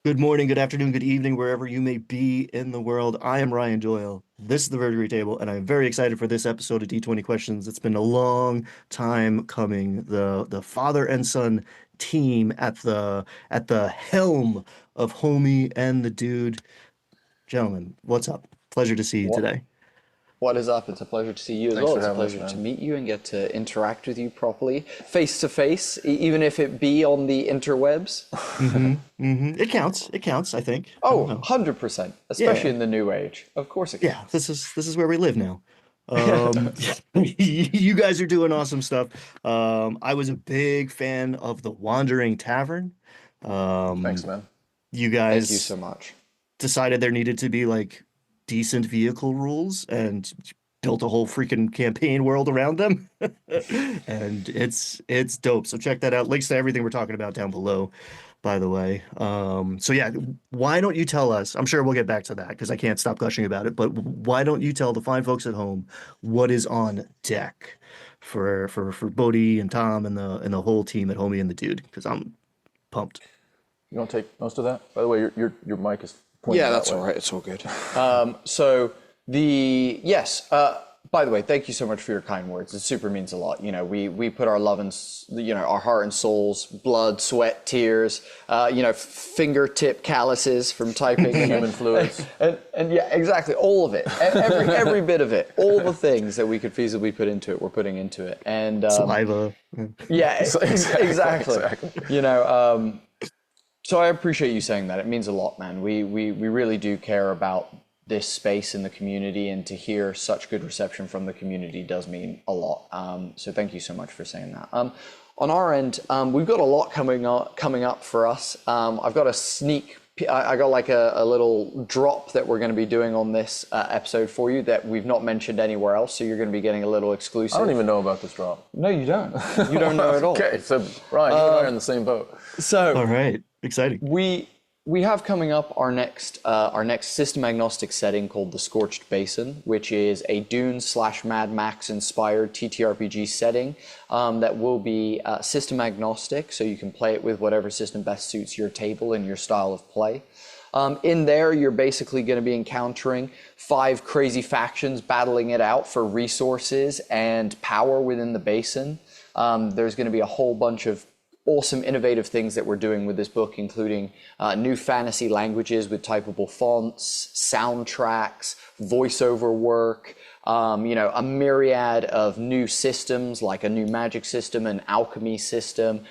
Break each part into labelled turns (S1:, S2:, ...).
S1: Good morning, good afternoon, good evening, wherever you may be in the world. I am Ryan Doyle. This is the Verdigris Table, and I'm very excited for this episode of D20 Questions. It's been a long time coming. The father and son team at the helm of Homie and the Dude. Gentlemen, what's up? Pleasure to see you
S2: What
S1: today.
S2: what is up? It's a pleasure to see you as
S3: Thanks
S2: well.
S3: for
S2: It's a
S3: having us,
S2: pleasure to
S3: man.
S2: meet you and get to interact with you properly, face to face, even if it be on the interwebs.
S1: It counts. It counts, I think. I
S2: Oh,
S1: don't know.
S2: 100%, especially
S1: Yeah.
S2: in the new age. Of course it
S1: Yeah,
S2: counts.
S1: this is where we live now. You guys are doing awesome stuff. I was a big fan of the Wandering Tavern.
S3: Thanks,
S1: Um,
S3: man.
S1: you
S2: Thank you
S1: guys
S2: so much.
S1: decided there needed to be like decent vehicle rules and built a whole freaking campaign world around them. And it's dope. So check that out. Links to everything we're talking about down below, by the way. So yeah, why don't you tell us? I'm sure we'll get back to that because I can't stop gushing about it, but why don't you tell the fine folks at home what is on deck for Bodhi and Tom and the whole team at Homie and the Dude? Because I'm pumped.
S3: You want to take most of that? By the way, your mic is
S2: Yeah,
S3: pointing that
S2: that's all
S3: way.
S2: right. It's all good. So yes. By the way, thank you so much for your kind words. It super means a lot. You know, we put our love and our heart and souls, blood, sweat, tears, fingertip calluses from typing,
S3: Human fluids.
S2: and yeah, exactly, all of it, every bit of it, all the things that we could feasibly put into it, we're putting into it, and
S1: Saliva.
S2: yeah, exactly.
S3: Exactly.
S2: You know, so I appreciate you saying that. It means a lot, man. We really do care about this space in the community, and to hear such good reception from the community does mean a lot. So thank you so much for saying that. On our end, we've got a lot coming up for us. I've got a sneak. I got like a little drop that we're going to be doing on this episode for you that we've not mentioned anywhere else. So you're going to be getting a little exclusive.
S3: I don't even know about this drop.
S2: No, you don't. You don't know at all.
S3: Okay, so Ryan, you and I are in the same boat.
S2: So
S1: All right. Exciting.
S2: we have coming up our next system agnostic setting called the Scorched Basin, which is a Dune / Mad Max inspired TTRPG setting that will be system agnostic, so you can play it with whatever system best suits your table and your style of play. In there, you're basically going to be encountering 5 crazy factions battling it out for resources and power within the basin. There's going to be a whole bunch of awesome innovative things that we're doing with this book, including new fantasy languages with typable fonts, soundtracks, voiceover work, a myriad of new systems like a new magic system, an alchemy system,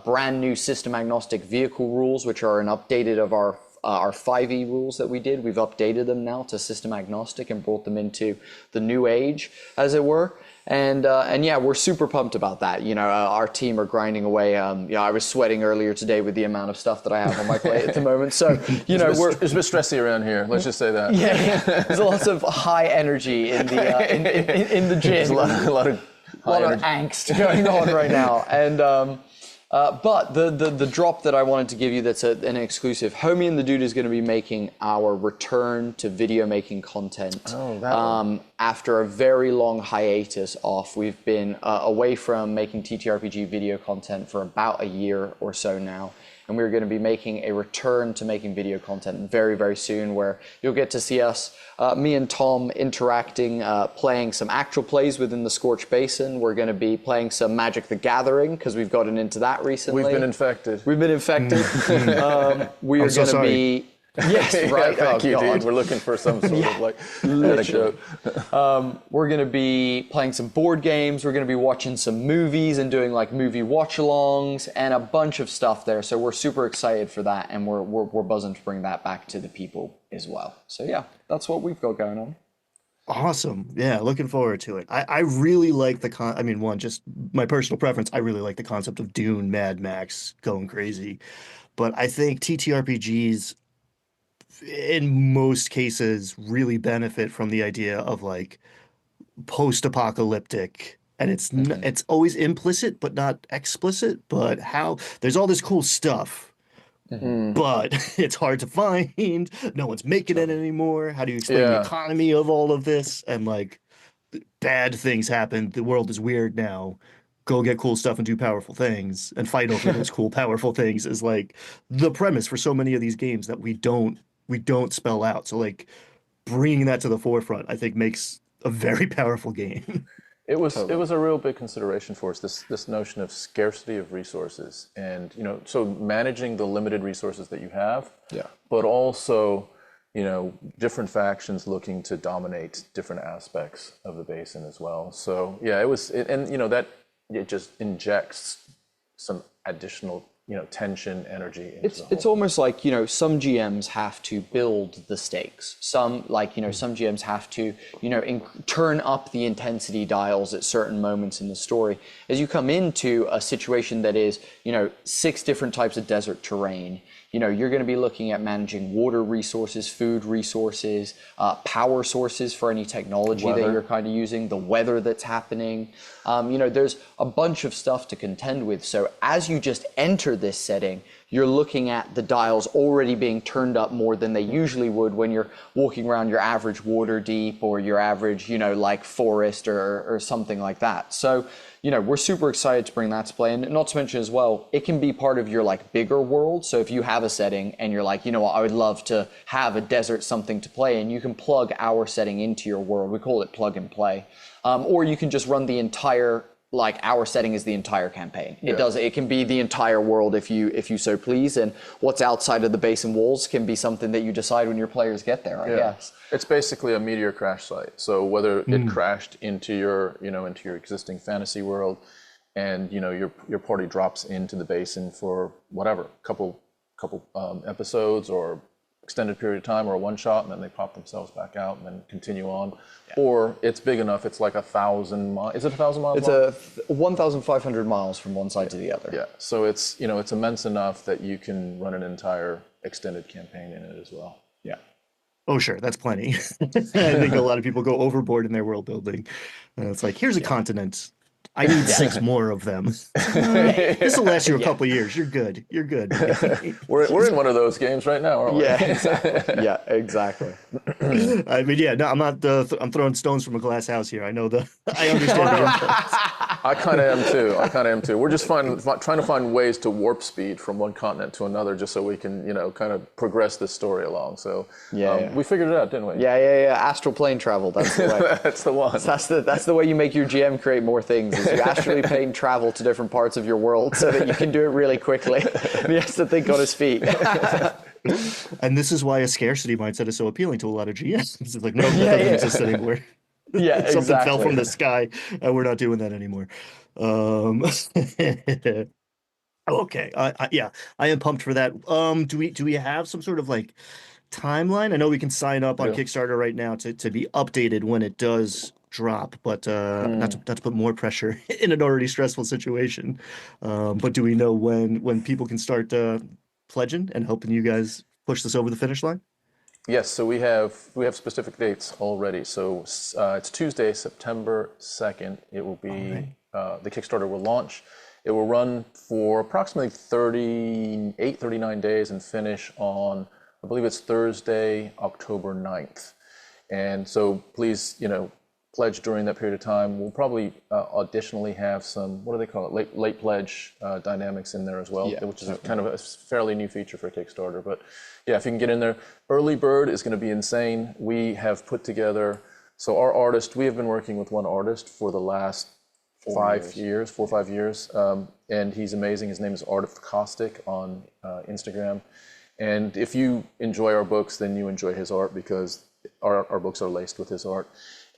S2: brand new system agnostic vehicle rules, which are an updated of our 5e rules that we did. We've updated them now to system agnostic and brought them into the new age, as it were. And yeah, we're super pumped about that. Our team are grinding away. I was sweating earlier today with the amount of stuff that I have on my plate at the moment. So,
S3: It's a bit stressy around here. Let's just say that.
S2: yeah, there's lots of high energy in the in the gym.
S3: There's a lot of
S2: A lot
S3: high
S2: of
S3: energy.
S2: angst going on right now. And but the drop that I wanted to give you that's an exclusive, Homie and the Dude is going to be making our return to video making content.
S3: Oh, that one.
S2: After a very long hiatus off. We've been away from making TTRPG video content for about a year or so now. And we're going to be making a return to making video content very, very soon, where you'll get to see us, me and Tom, interacting, playing some actual plays within the Scorched Basin. We're going to be playing some Magic the Gathering, because we've gotten into that recently.
S3: We've been infected.
S2: We've been infected. We are
S1: I'm so
S2: going to
S1: sorry.
S2: be... Yes,
S3: Yeah,
S2: right.
S3: thank
S2: Oh,
S3: you,
S2: God.
S3: dude. We're looking for some sort of like
S2: Literally.
S3: anecdote.
S2: We're going to be playing some board games. We're going to be watching some movies and doing like movie watch-alongs and a bunch of stuff there. So we're super excited for that, and we're buzzing to bring that back to the people as well. So yeah, that's what we've got going on.
S1: Awesome. Yeah, looking forward to it. I really like I mean, one, just my personal preference, I really like the concept of Dune, Mad Max going crazy. But I think TTRPGs in most cases really benefit from the idea of like post-apocalyptic, and it's always implicit but not explicit, but how there's all this cool stuff, but it's hard to find. No one's making it anymore. How do you explain the
S3: Yeah.
S1: economy of all of this? And like bad things happen. The world is weird now. go get cool stuff and do powerful things and fight over those cool, powerful things is like the premise for so many of these games that we don't spell out. So like bringing that to the forefront, I think makes a very powerful game.
S3: It
S2: Totally.
S3: was a real big consideration for us, this notion of scarcity of resources, and so managing the limited resources that you have,
S2: Yeah.
S3: but also different factions looking to dominate different aspects of the basin as well. So yeah, and that it just injects some additional tension, energy into the
S2: It's
S3: whole.
S2: almost like, some GMs have to build the stakes. Some like, some GMs have to, turn up the intensity dials at certain moments in the story. As you come into a situation that is, 6 different types of desert terrain, you're going to be looking at managing water resources, food resources, power sources for any technology that
S3: Weather.
S2: you're kind of using, the weather that's happening. There's a bunch of stuff to contend with. So as you just enter this setting, you're looking at the dials already being turned up more than they usually would when you're walking around your average water deep or your average, like forest or something like that. So, we're super excited to bring that to play. And not to mention as well, it can be part of your like bigger world. So if you have a setting and you're like, what, I would love to have a desert something to play, and you can plug our setting into your world. We call it plug and play. Or you can just run the entire, like our setting is the entire campaign. It can be the entire world if you so please. And what's outside of the basin walls can be something that you decide when your players get there, I guess.
S3: It's basically a meteor crash site. So whether it crashed into your existing fantasy world, and your party drops into the basin for whatever, couple episodes or extended period of time, or a one shot, and then they pop themselves back out and then continue on. Or it's big enough, it's like 1,000 miles. Is it 1,000 miles?
S2: It's 1,500 miles from one side to the other.
S3: Yeah. So it's it's immense enough that you can run an entire extended campaign in it as well.
S2: Yeah.
S1: Oh, sure, that's plenty. I think a lot of people go overboard in their world building. It's like, here's a continent. I need 6 more of them. This will last you a couple years. You're good. You're good.
S3: We're in one of those games right now, aren't we?
S2: Yeah, exactly. Yeah, exactly.
S1: I mean, yeah, no, I'm not. I'm throwing stones from a glass house here. I know I understand the impulse.
S3: I kind of am too. We're just trying to find ways to warp speed from one continent to another, just so we can, kind of progress this story along. So we figured it out, didn't we?
S2: Yeah. Astral plane travel. That's the way.
S3: That's the one.
S2: That's the way you make your GM create more things. Is you astrally plane travel to different parts of your world so that you can do it really quickly. And he has to think on his feet.
S1: And this is why a scarcity mindset is so appealing to a lot of GMs. It's like, no, that doesn't exist anymore.
S2: Yeah,
S1: Something fell
S2: exactly.
S1: from the sky, and we're not doing that anymore. Um, okay, yeah, I am pumped for that. Do we have some sort of like timeline? I know we can sign up on
S3: Yeah.
S1: Kickstarter right now to be updated when it does drop, but not to put more pressure in an already stressful situation. But do we know when people can start pledging and helping you guys push this over the finish line?
S3: Yes, so we have specific dates already. So it's Tuesday, September 2nd. It will be the Kickstarter will launch. It will run for approximately 38, 39 days and finish on, I believe it's Thursday, October 9th. And so please, pledge during that period of time. We'll probably additionally have some, what do they call it, late pledge dynamics in there as well, which is kind of a fairly new feature for Kickstarter. But yeah, if you can get in there. Early bird is going to be insane. We have put together, so our artist, we have been working with one artist for the last 4 or 5 years, and he's amazing. His name is Art of Caustic on Instagram. And if you enjoy our books, then you enjoy his art, because our books are laced with his art.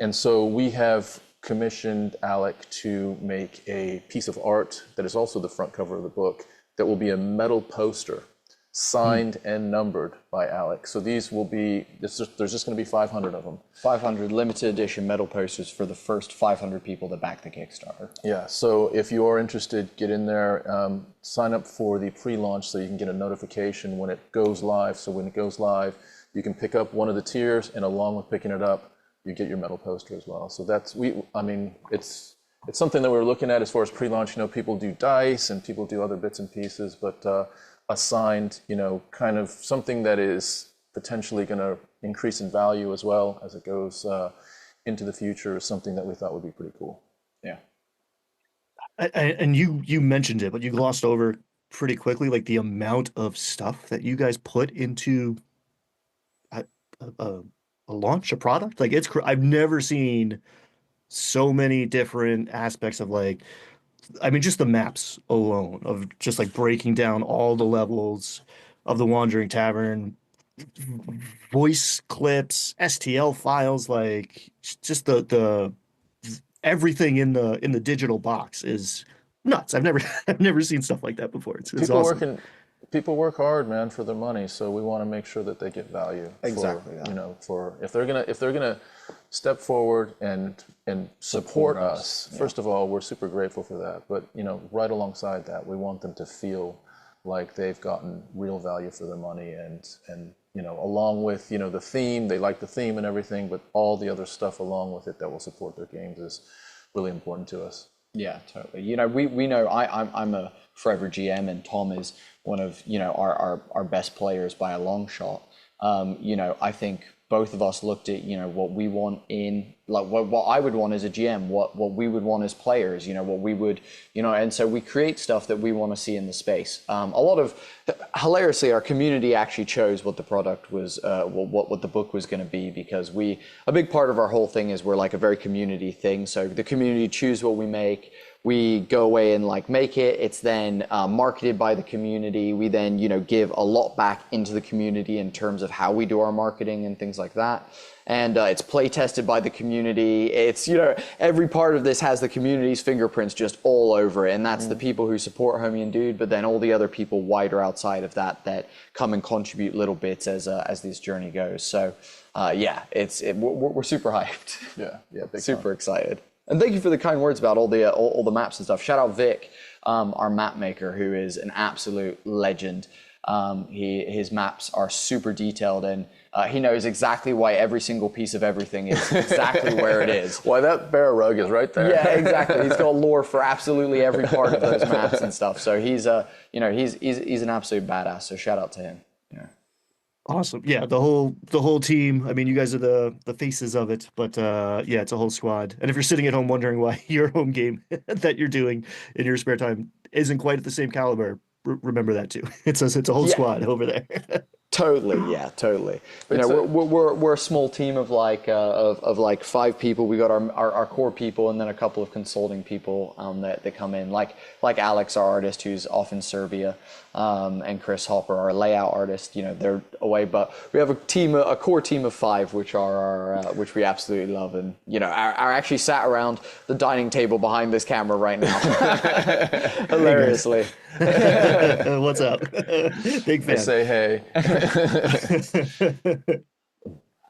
S3: And so we have commissioned Alec to make a piece of art that is also the front cover of the book, that will be a metal poster signed and numbered by Alec. So these will be, there's just going to be 500 of them.
S2: 500 limited edition metal posters for the first 500 people that back the Kickstarter.
S3: Yeah, so if you are interested, get in there, sign up for the pre-launch so you can get a notification when it goes live. So when it goes live, you can pick up one of the tiers, and along with picking it up, you get your metal poster as well. So it's something that we're looking at as far as pre-launch. People do dice and people do other bits and pieces, but assigned, kind of something that is potentially going to increase in value as well as it goes into the future, is something that we thought would be pretty cool.
S2: Yeah.
S1: And you mentioned it, but you glossed over pretty quickly, like the amount of stuff that you guys put into a, a, a launch, a product. Like I've never seen so many different aspects of like, I mean, just the maps alone of just like breaking down all the levels of the Wandering Tavern, voice clips, STL files, like just the everything in the digital box is nuts. I've never I've never seen stuff like that before. It's
S3: People
S1: awesome.
S3: working, people work hard, man, for their money. So we want to make sure that they get value
S2: Exactly
S3: for,
S2: that.
S3: you know, for if they're gonna step forward and support us. First of all, we're super grateful for that. But you know, right alongside that, we want them to feel like they've gotten real value for their money, and you know, along with, you know, the theme, they like the theme and everything, but all the other stuff along with it that will support their games is really important to us.
S2: Yeah, totally. You know, we know I'm a forever GM, and Tom is one of, you know, our best players by a long shot. You know, I think both of us looked at, you know, what we want in, like what I would want as a GM, what we would want as players, you know, what we would, you know, and so we create stuff that we want to see in the space. A lot of, hilariously, our community actually chose what the product was, what the book was going to be, because a big part of our whole thing is we're like a very community thing. So the community choose what we make. We go away and like make it. It's then marketed by the community. We then, you know, give a lot back into the community in terms of how we do our marketing and things like that. And it's play tested by the community. It's, you know, every part of this has the community's fingerprints just all over it. And that's the people who support Homie and Dude, but then all the other people wider outside of that come and contribute little bits as this journey goes. So yeah, we're super hyped.
S3: Yeah, big
S2: Super
S3: time.
S2: excited. And thank you for the kind words about all the maps and stuff. Shout out Vic, our map maker, who is an absolute legend. His maps are super detailed, and he knows exactly why every single piece of everything is exactly where it is.
S3: Why that bear rug is right there.
S2: Yeah, exactly. He's got lore for absolutely every part of those maps and stuff. So he's you know, he's an absolute badass. So shout out to him. Yeah.
S1: Awesome. Yeah, the whole team. I mean, you guys are the faces of it, but yeah, it's a whole squad. And if you're sitting at home wondering why your home game that you're doing in your spare time isn't quite at the same caliber, remember that too. It's a whole
S2: Yeah.
S1: squad over there.
S2: Totally, yeah, totally. You know, we're a small team of like of like 5 people. We got our core people, and then a couple of consulting people that come in, like Alex, our artist, who's off in Serbia, and Chris Hopper, our layout artist. You know, they're away, but we have a core team of 5, which are which we absolutely love, and you know, are actually sat around the dining table behind this camera right now, hilariously.
S1: What's up? Big fan.
S3: Say hey.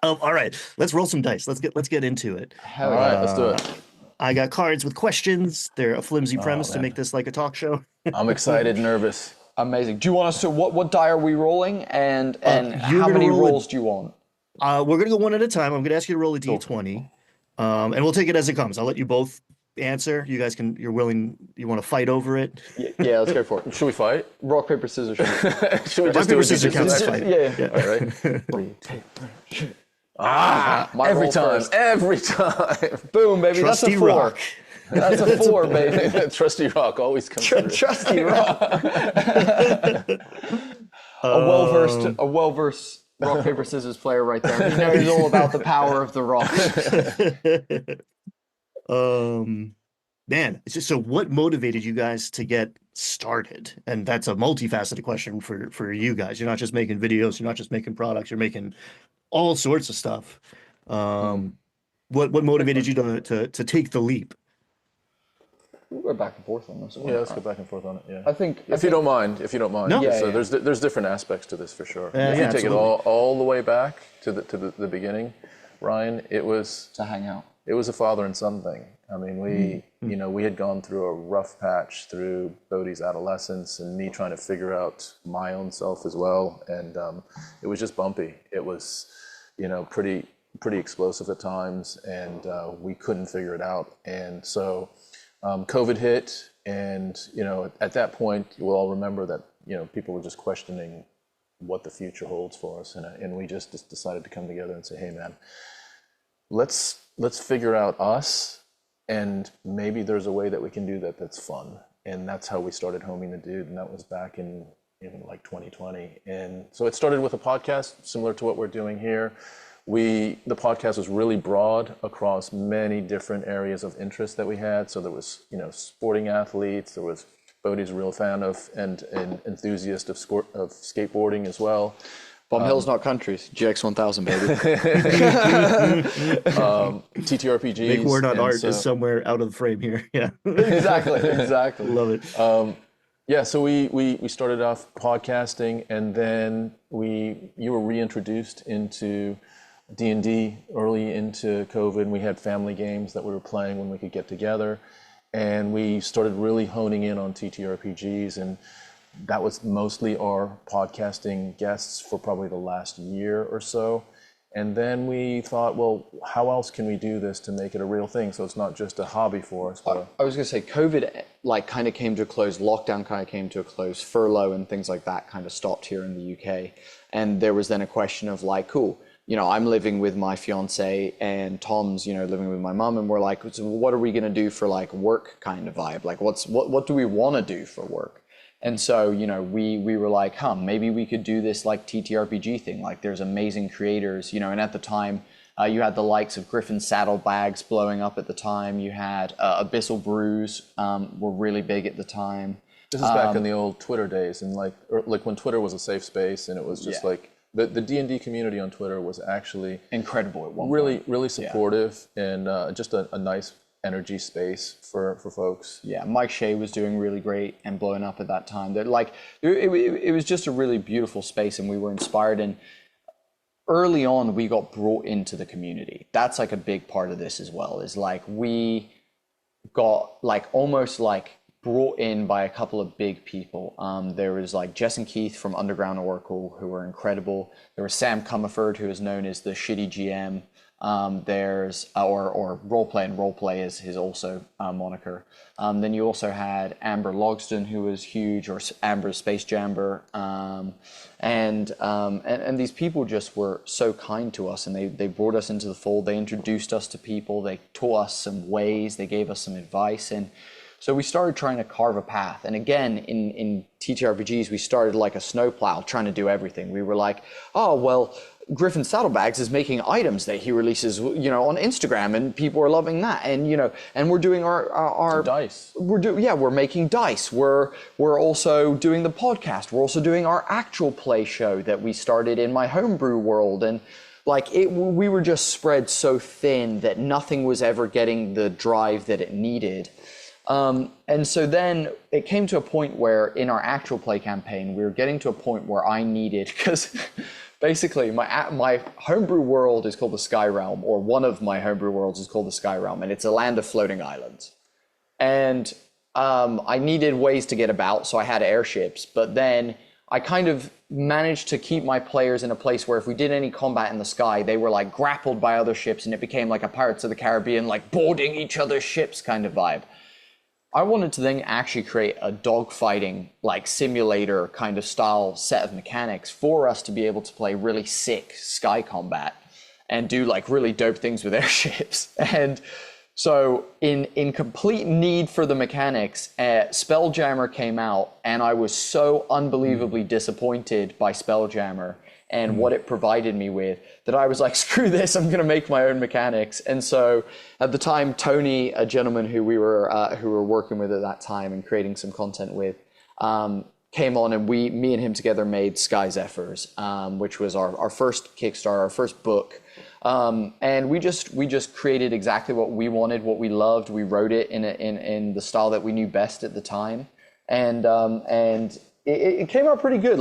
S1: All right, let's roll some dice. Let's get into it.
S2: Hell
S3: All
S2: yeah.
S3: right, let's do it.
S1: I got cards with questions. They're a flimsy premise to
S3: man.
S1: make this like a talk show.
S3: I'm excited, nervous.
S2: Amazing. Do you want us to what die are we rolling, and
S1: you're
S2: how
S1: gonna
S2: many
S1: roll
S2: rolls do you want?
S1: We're gonna go one at a time. I'm gonna ask you to roll a d20, and we'll take it as it comes. I'll let you both answer. You guys can. You're willing. You want to fight over it?
S2: Yeah, let's go for it.
S3: Should we fight?
S2: Rock, paper, scissors, shoot.
S3: Should we
S1: Rock,
S3: just
S1: paper,
S3: do
S1: scissors
S3: it?
S1: counts as fight.
S2: Yeah.
S3: All right. 3, 2,
S2: My
S3: every
S2: roll
S3: time,
S2: first.
S3: every time.
S2: Boom, baby.
S1: Trusty
S2: That's a 4.
S1: rock.
S2: That's a 4, baby.
S3: Trusty rock always comes through.
S2: Trusty rock. A well-versed rock, paper, scissors player right there. He knows all about the power of the rock.
S1: Man, it's just so what motivated you guys to get started? And that's a multifaceted question for you guys. You're not just making videos, you're not just making products, you're making all sorts of stuff. What motivated you to take the leap?
S2: We'll go back and forth on this one.
S3: Yeah, let's go back and forth on it. Yeah.
S2: If
S3: you don't mind.
S1: No.
S2: Yeah,
S3: So
S2: yeah.
S3: there's different aspects to this for sure.
S1: Yeah,
S3: If
S1: yeah,
S3: you take
S1: absolutely.
S3: it all the way back to the beginning, Ryan, it was
S2: to hang out.
S3: a father and son thing. I mean, we had gone through a rough patch through Bodhi's adolescence and me trying to figure out my own self as well, and it was just bumpy. It was, pretty explosive at times, and we couldn't figure it out. And so COVID hit, and at that point, you will all remember that people were just questioning what the future holds for us, and we just decided to come together and say, hey man, let's figure out us and maybe there's a way that we can do that that's fun. And that's how we started Homie and the Dude, and that was back in like 2020. And so it started with a podcast similar to what we're doing here. The podcast was really broad across many different areas of interest that we had. So there was, sporting athletes, there was Bodhi's a real fan of and enthusiast of skateboarding as well.
S2: Bomb Hills, not countries. GX1000, baby.
S3: TTRPGs.
S1: Big word on art is somewhere out of the frame here. Yeah.
S2: Exactly.
S1: Love it.
S3: Yeah, so we started off podcasting, and then you were reintroduced into D&D early into COVID, and we had family games that we were playing when we could get together, and we started really honing in on TTRPGs, and that was mostly our podcasting guests for probably the last year or so. And then we thought, well, how else can we do this to make it a real thing? So it's not just a hobby for us. But
S2: I was going to say, COVID kind of came to a close, lockdown kind of came to a close, furlough and things like that kind of stopped here in the UK. And there was then a question of cool, I'm living with my fiance and Tom's, living with my mom, and we're like, so what are we going to do for work kind of vibe? What do we want to do for work? And so, we were like, maybe we could do this TTRPG thing. There's amazing creators, and at the time, you had the likes of Griffin Saddlebags blowing up at the time. You had Abyssal Brews were really big at the time.
S3: This is back in the old Twitter days, and when Twitter was a safe space, and it was just the D&D community on Twitter was actually
S2: incredible at one
S3: point.
S2: Point.
S3: Really supportive, and just a nice energy space for folks.
S2: Yeah, Mike Shea was doing really great and blowing up at that time. It was just a really beautiful space, and we were inspired. And early on, we got brought into the community. That's a big part of this as well. Is we got almost brought in by a couple of big people. There was Jess and Keith from Underground Oracle, who were incredible. There was Sam Comerford, who is known as the Shitty GM. There's or roleplay is his also moniker. Then you also had Amber Logsdon, who was huge, or Amber Space Jamber, and these people just were so kind to us, and they brought us into the fold. They introduced us to people. They taught us some ways. They gave us some advice, and so we started trying to carve a path. And again, in TTRPGs, we started like a snowplow, trying to do everything. We were like, oh well, Griffin Saddlebags is making items that he releases, on Instagram, and people are loving that. And and we're doing our
S3: dice.
S2: We're making dice. We're also doing the podcast. We're also doing our actual play show that we started in my homebrew world. And we were just spread so thin that nothing was ever getting the drive that it needed. And so then it came to a point where in our actual play campaign, we were getting to a point where I needed, because basically my homebrew world is called the Sky Realm, or one of my homebrew worlds is called the Sky Realm, and it's a land of floating islands. And I needed ways to get about, so I had airships, but then I kind of managed to keep my players in a place where if we did any combat in the sky, they were grappled by other ships, and it became like a Pirates of the Caribbean, boarding each other's ships kind of vibe. I wanted to then actually create a dogfighting simulator kind of style set of mechanics for us to be able to play really sick sky combat and do really dope things with airships. And so in complete need for the mechanics, Spelljammer came out, and I was so unbelievably disappointed by Spelljammer and what it provided me with, that I was like, screw this, I'm gonna make my own mechanics. And so at the time, Tony, a gentleman who we were working with at that time and creating some content with, came on, and me and him together made Sky Zephyrs, which was our first Kickstarter, our first book. And we just created exactly what we wanted, what we loved. We wrote it in the style that we knew best at the time. And it came out pretty good.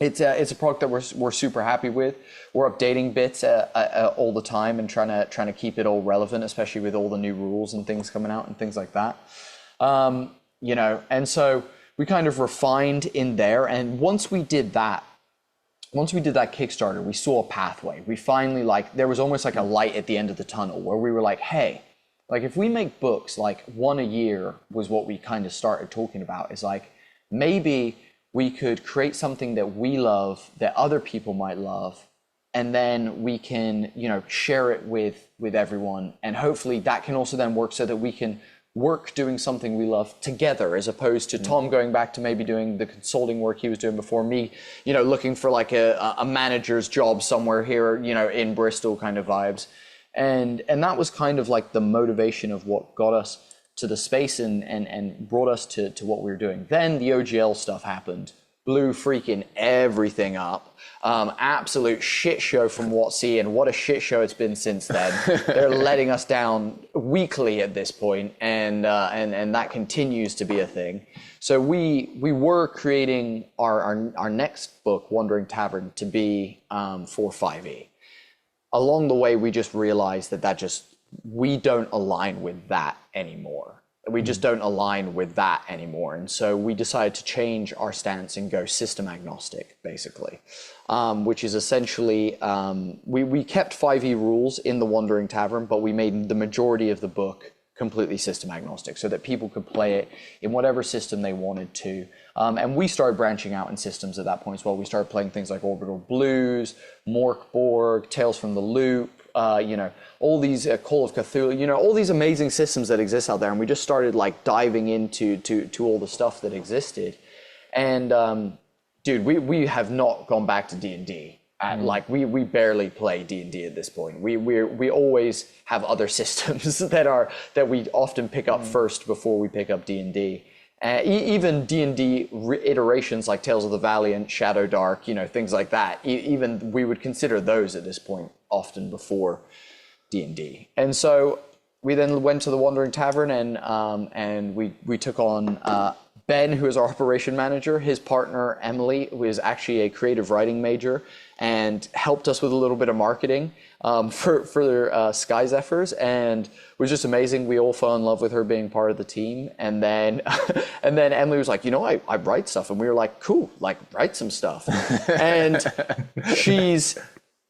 S2: It's a product that we're super happy with. We're updating bits all the time and trying to keep it all relevant, especially with all the new rules and things coming out and things like that. And so we kind of refined in there. And once we did that Kickstarter, we saw a pathway. We finally there was almost like a light at the end of the tunnel where we were like, hey, if we make books one a year was what we kind of started talking about. Is maybe we could create something that we love, that other people might love, and then we can, share it with everyone, and hopefully that can also then work so that we can work doing something we love together, as opposed to Tom going back to maybe doing the consulting work he was doing before, me, looking for like a manager's job somewhere here, in Bristol kind of vibes. And that was kind of like the motivation of what got us to the space and brought us to what we were doing. Then the OGL stuff happened, blew freaking everything up. Absolute shit show from WotC, and what a shit show it's been since then. They're letting us down weekly at this point, and that continues to be a thing. So we were creating our next book, Wandering Tavern, to be for 5e. Along the way, we just realized that we don't align with that anymore. We just don't align with that anymore. And so we decided to change our stance and go system agnostic, basically, which is essentially, we kept 5e rules in the Wandering Tavern, but we made the majority of the book completely system agnostic so that people could play it in whatever system they wanted to. And we started branching out in systems at that point as well. We started playing things like Orbital Blues, Morkborg, Tales from the Loop, all these Call of Cthulhu, all these amazing systems that exist out there. And we just started like diving into all the stuff that existed. And dude, we have not gone back to D&D. Like we barely play D&D at this point. We always have other systems that we often pick up first before we pick up D&D. Even D&D iterations like Tales of the Valiant, Shadow Dark, things like that. Even we would consider those at this point often before D&D. And so we then went to the Wandering Tavern, and we took on Ben, who is our operation manager. His partner Emily, who is actually a creative writing major, and helped us with a little bit of marketing for Sky Zephyrs, and it was just amazing. We all fell in love with her being part of the team. And then Emily was like, I write stuff, and we were like, cool, like write some stuff. And she's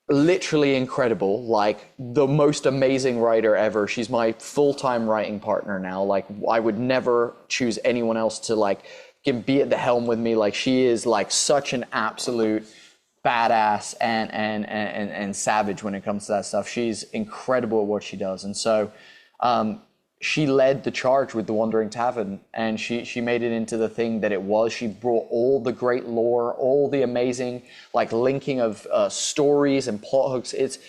S2: literally incredible, like the most amazing writer ever. She's my full-time writing partner now. Like I would never choose anyone else to like be at the helm with me. Like she is like such an absolute badass and savage when it comes to that stuff. She's incredible at what she does. And so she led the charge with the Wandering Tavern, and she made it into the thing that it was. She brought all the great lore, all the amazing like linking of stories and plot hooks. It's,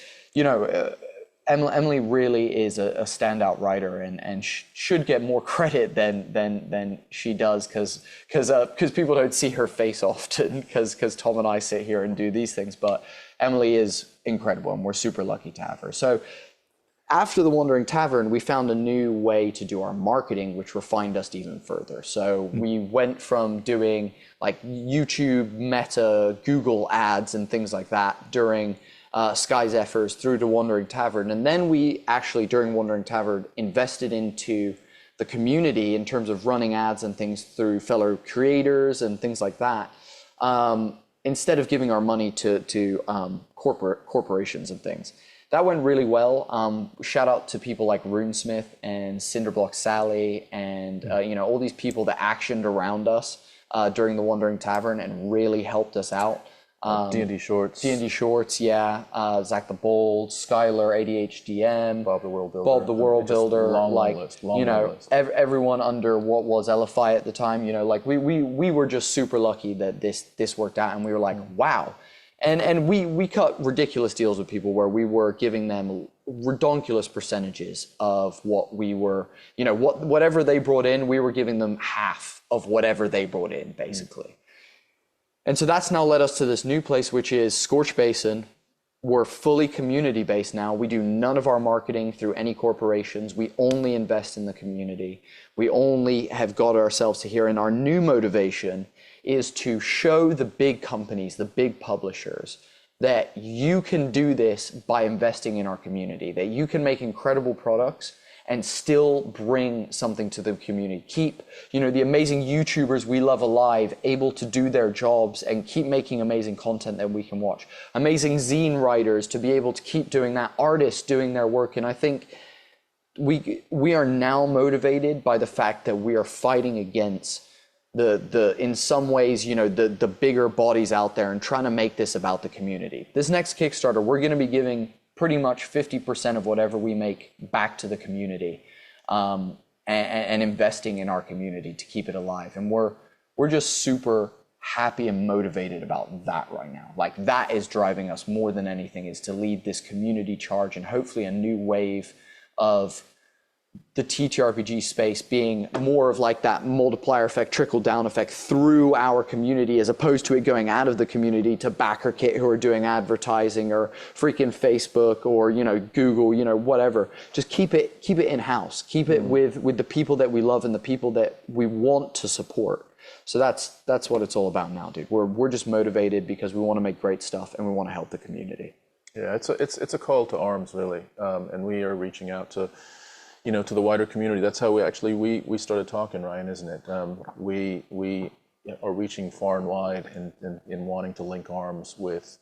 S2: Emily really is a standout writer, and should get more credit than she does, because people don't see her face often, because Tom and I sit here and do these things. But Emily is incredible, and we're super lucky to have her. So after the Wandering Tavern, we found a new way to do our marketing, which refined us even further. So we went from doing like YouTube, Meta, Google ads and things like that during Sky Zephyrs through to Wandering Tavern. And then we actually, during Wandering Tavern, invested into the community in terms of running ads and things through fellow creators and things like that, instead of giving our money to corporations and things. That went really well. Shout out to people like RuneSmith and Cinderblock Sally and all these people that actioned around us during the Wandering Tavern and really helped us out.
S3: D&D Shorts.
S2: D&D Shorts, yeah. Zach the Bold, Skylar, ADHDM.
S3: Bob the World Builder.
S2: Bob the World Builder.
S3: Long
S2: like,
S3: list.
S2: Everyone under what was LFI at the time, like we were just super lucky that this worked out, and we were like, wow. And we cut ridiculous deals with people where we were giving them redonkulous percentages of what we were, whatever they brought in, we were giving them half of whatever they brought in, basically. And so that's now led us to this new place, which is Scorched Basin. We're fully community-based now. We do none of our marketing through any corporations. We only invest in the community. We only have got ourselves to here. And our new motivation is to show the big companies, the big publishers, that you can do this by investing in our community, that you can make incredible products and still bring something to the community. Keep, the amazing YouTubers we love alive, able to do their jobs and keep making amazing content that we can watch. Amazing zine writers to be able to keep doing that, artists doing their work. And I think we are now motivated by the fact that we are fighting against in some ways, the bigger bodies out there and trying to make this about the community. This next Kickstarter, we're going to be giving pretty much 50% of whatever we make back to the community, and investing in our community to keep it alive. And we're just super happy and motivated about that right now. Like, that is driving us more than anything, is to lead this community charge and hopefully a new wave of the TTRPG space being more of like that multiplier effect, trickle down effect through our community, as opposed to it going out of the community to BackerKit, who are doing advertising, or freaking Facebook, or Google, whatever. Just keep it in house. Keep it with the people that we love and the people that we want to support. So that's what it's all about now, dude. We're just motivated because we want to make great stuff and we want to help the community.
S3: Yeah, it's a call to arms, really, and we are reaching out to to the wider community. That's how we started talking, Ryan, isn't it? We are reaching far and wide in wanting to link arms with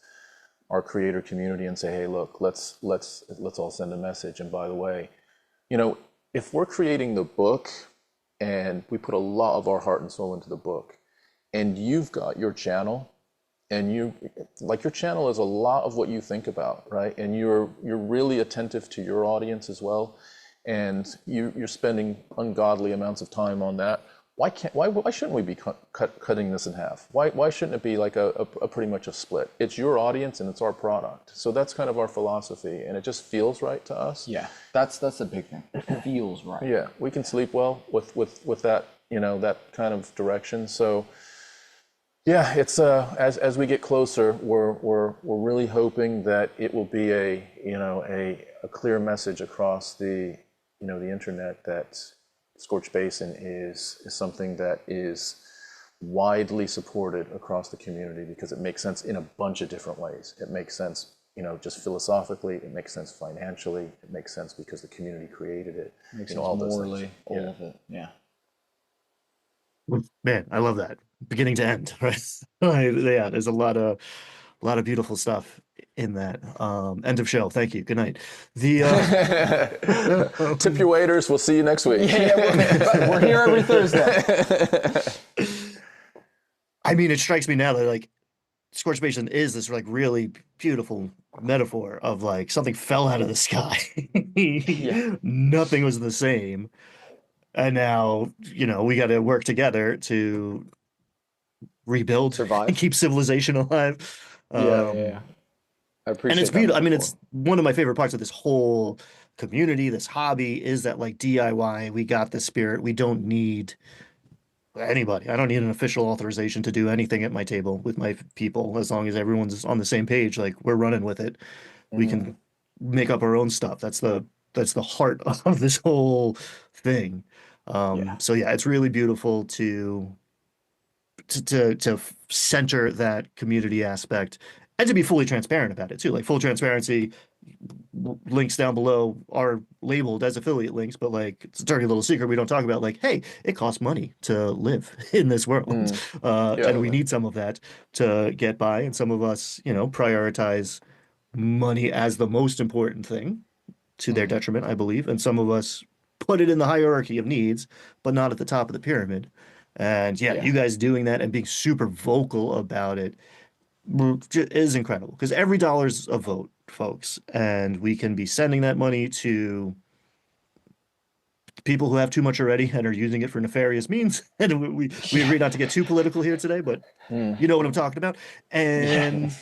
S3: our creator community and say, hey, look, let's all send a message. And by the way, if we're creating the book and we put a lot of our heart and soul into the book, and you've got your channel, and your channel is a lot of what you think about, right? And you're really attentive to your audience as well, and you're spending ungodly amounts of time on that. Why shouldn't we be cutting this in half? Why shouldn't it be like a pretty much a split? It's your audience and it's our product. So that's kind of our philosophy, and it just feels right to us.
S2: Yeah, that's the big thing. It feels right.
S3: Yeah, we can sleep well with that, that kind of direction. So yeah, it's as we get closer, we're really hoping that it will be a clear message across the the internet that Scorched Basin is something that is widely supported across the community, because it makes sense in a bunch of different ways. It makes sense, just philosophically. It makes sense financially. It makes sense because the community created it.
S2: It makes sense
S3: all
S2: morally, all of it. Yeah.
S1: Man, I love that, beginning to end, right? Yeah, there's a lot of beautiful stuff in that. End of show. Thank you. Good night.
S3: Tip your waiters. We'll see you next week.
S2: We're here every Thursday.
S1: I mean, it strikes me now that like Scorched Basin is this like really beautiful metaphor of like something fell out of the sky. Nothing was the same. And now, we got to work together to rebuild,
S2: survive,
S1: and keep civilization alive.
S2: Yeah. I appreciate
S1: and it's
S2: that
S1: beautiful. I mean,
S2: metaphor.
S1: it's one of my favorite parts of this whole community, this hobby, is that like DIY, we got the spirit. We don't need anybody. I don't need an official authorization to do anything at my table with my people. As long as everyone's on the same page, like we're running with it. We can make up our own stuff. That's the heart of this whole thing. So yeah, it's really beautiful to center that community aspect, and to be fully transparent about it too. Like, full transparency, links down below are labeled as affiliate links, but like, it's a dirty little secret we don't talk about. Like, hey, it costs money to live in this world. And we need some of that to get by. And some of us, prioritize money as the most important thing, to their detriment, I believe. And some of us put it in the hierarchy of needs, but not at the top of the pyramid. And you guys doing that and being super vocal about it is incredible, because every dollar's a vote, folks. And we can be sending that money to people who have too much already and are using it for nefarious means. And we agreed not to get too political here today, but you know what I'm talking about. And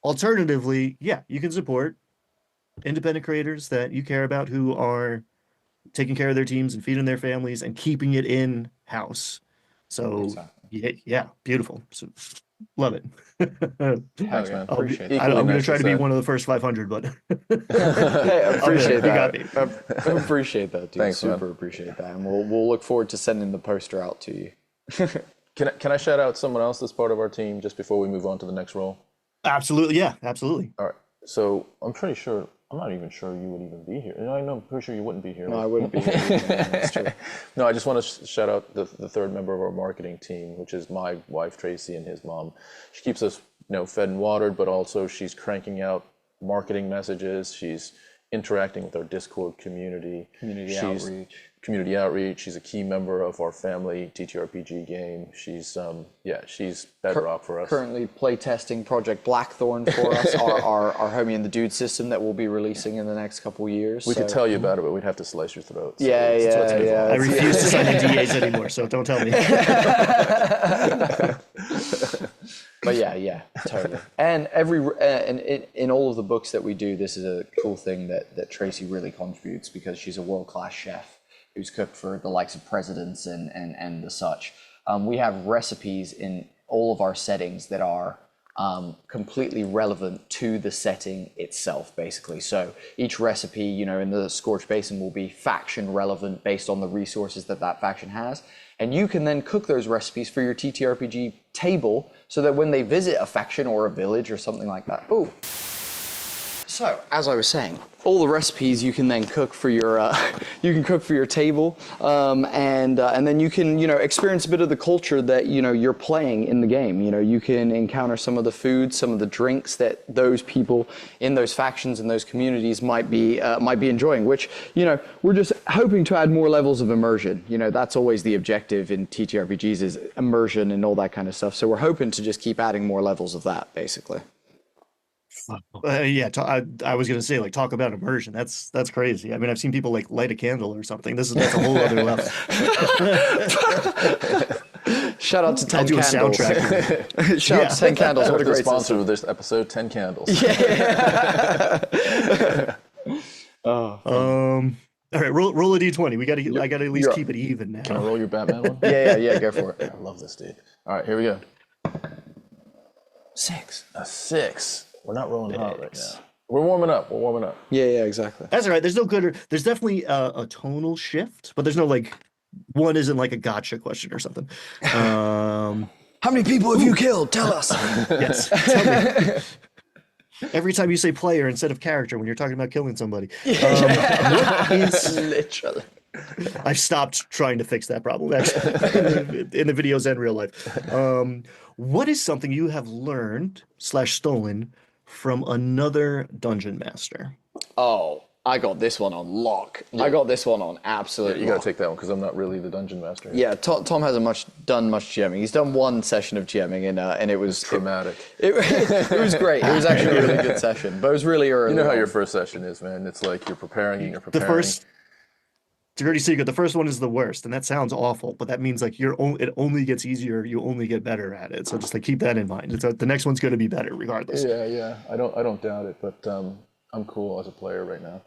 S1: alternatively, you can support independent creators that you care about, who are taking care of their teams and feeding their families and keeping it in house. So beautiful. So love it.
S3: Thanks, man.
S2: Appreciate it.
S1: I'm going to try to be one of the first 500, but
S2: hey, I appreciate that.
S1: You
S2: I appreciate that, dude.
S3: Thanks,
S2: super
S3: man.
S2: Appreciate that, and we'll look forward to sending the poster out to you.
S3: Can I shout out someone else that's part of our team just before we move on to the next role?
S1: Absolutely, yeah, absolutely.
S3: All right. So I'm not even sure you would even be here. I'm pretty sure you wouldn't be here.
S2: No, I wouldn't be here. That's true.
S3: No, I just want to shout out the third member of our marketing team, which is my wife, Tracy, and his mom. She keeps us, fed and watered, but also she's cranking out marketing messages. She's interacting with our Discord community.
S2: Outreach.
S3: community outreach. She's a key member of our family TTRPG game. She's she's bedrock for us.
S2: Currently playtesting Project Blackthorn for us, our Homie and the Dude system that we'll be releasing in the next couple years.
S3: We could tell you about it, but we'd have to slice your throat. So
S2: Yeah.
S1: I refuse to sign NDAs anymore, so don't tell me.
S2: But yeah, totally. And in all of the books that we do, this is a cool thing that Tracy really contributes, because she's a world-class chef who's cooked for the likes of presidents and the such. We have recipes in all of our settings that are completely relevant to the setting itself, basically. So each recipe, in the Scorched Basin will be faction relevant based on the resources that faction has. And you can then cook those recipes for your TTRPG table so that when they visit a faction or a village or something like that. Ooh. So, as I was saying, all the recipes you can then cook for your table, and then you can experience a bit of the culture that you're playing in the game. You can encounter some of the foods, some of the drinks that those people in those factions and those communities might be enjoying. Which we're just hoping to add more levels of immersion. That's always the objective in TTRPGs, is immersion and all that kind of stuff. So we're hoping to just keep adding more levels of that, basically.
S1: I was gonna say, like, talk about immersion. That's crazy. I mean, I've seen people like light a candle or something. That's a whole other level.
S2: Shout out to 10
S1: I'll do a
S2: Candles.
S1: soundtrack.
S2: Shout out to 10 Candles. What a great
S3: sponsor of this episode, 10 Candles.
S1: All right, roll a d20. I gotta at least keep it even now.
S3: Can I roll your Batman one?
S2: Yeah, go for it.
S3: I love this, dude. All right, here we go.
S2: 6.
S3: A 6. We're not rolling hot right now. We're warming up.
S2: Yeah, exactly.
S1: That's all right. There's no good. There's definitely a tonal shift, but there's no one isn't like a gotcha question or something.
S2: How many people have you killed? Tell us.
S1: Yes. Tell me. Every time you say player instead of character when you're talking about killing somebody.
S2: Literally.
S1: I've stopped trying to fix that problem, actually, in the videos and real life. What is something you have learned / stolen from another dungeon master?
S2: Oh, I got this one on lock. I got this one on absolute
S3: You
S2: lock.
S3: gotta take that one because I'm not really the dungeon master.
S2: Yeah, Tom hasn't done much GMing. He's done one session of GMing, and it was
S3: Traumatic.
S2: It was great. It was actually a really good session, but it was really early.
S3: You know how your first session is, man. It's like you're preparing.
S1: Dirty secret, the first one is the worst, and that sounds awful, but that means like it only gets easier, you only get better at it. So just keep that in mind. The next one's going to be better regardless.
S3: Yeah. I don't doubt it, but I'm cool as a player right now.